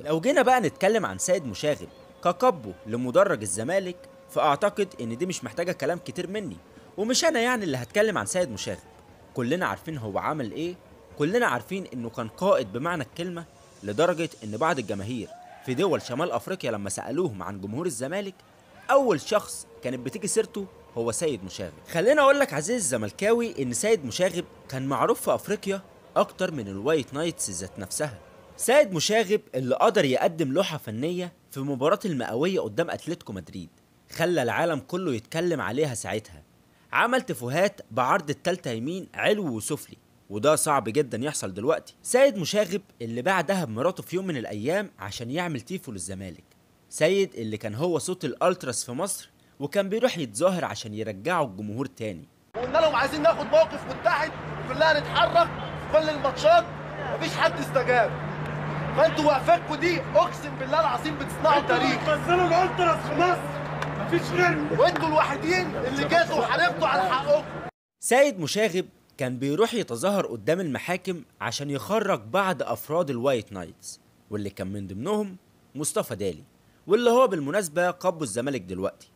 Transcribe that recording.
لو جينا بقى نتكلم عن سيد مشاغب كقبه لمدرج الزمالك، فأعتقد إن دي مش محتاجة كلام كتير مني، ومش أنا يعني اللي هتكلم عن سيد مشاغب. كلنا عارفين هو عمل إيه، كلنا عارفين إنه كان قائد بمعنى الكلمة، لدرجة إن بعض الجماهير في دول شمال أفريقيا لما سألوهم عن جمهور الزمالك، أول شخص كانت بتيجي سيرته هو سيد مشاغب. خلينا أقول لك عزيزي الزملكاوي إن سيد مشاغب كان معروف في أفريقيا أكتر من الوايت نايتس ذات نفسها. سيد مشاغب اللي قدر يقدم لوحة فنية في مباراة المئوية قدام أتلتيكو مدريد، خلى العالم كله يتكلم عليها ساعتها. عمل تفوهات بعرض التالتة يمين علو وسفلي، وده صعب جدا يحصل دلوقتي. سيد مشاغب اللي باع دهب مراته في يوم من الأيام عشان يعمل تيفو للزمالك. سيد اللي كان هو صوت الألتراس في مصر، وكان بيروح يتظاهر عشان يرجعوا الجمهور تاني. وقلنا لهم عايزين ناخد موقف متحد كلنا نتحرك في كل الماتشات، مفيش حد استجاب. فانتوا وقفاتكم دي اقسم بالله العظيم بتصنعوا تاريخ. بتمثلوا الالتراس في مصر، مفيش غيركم، وانتوا الوحيدين اللي جاتوا وحاربتوا على حقكم. سيد مشاغب كان بيروح يتظاهر قدام المحاكم عشان يخرج بعض أفراد الوايت نايتس، واللي كان من ضمنهم مصطفى دالي، واللي هو بالمناسبة قبه الزمالك دلوقتي.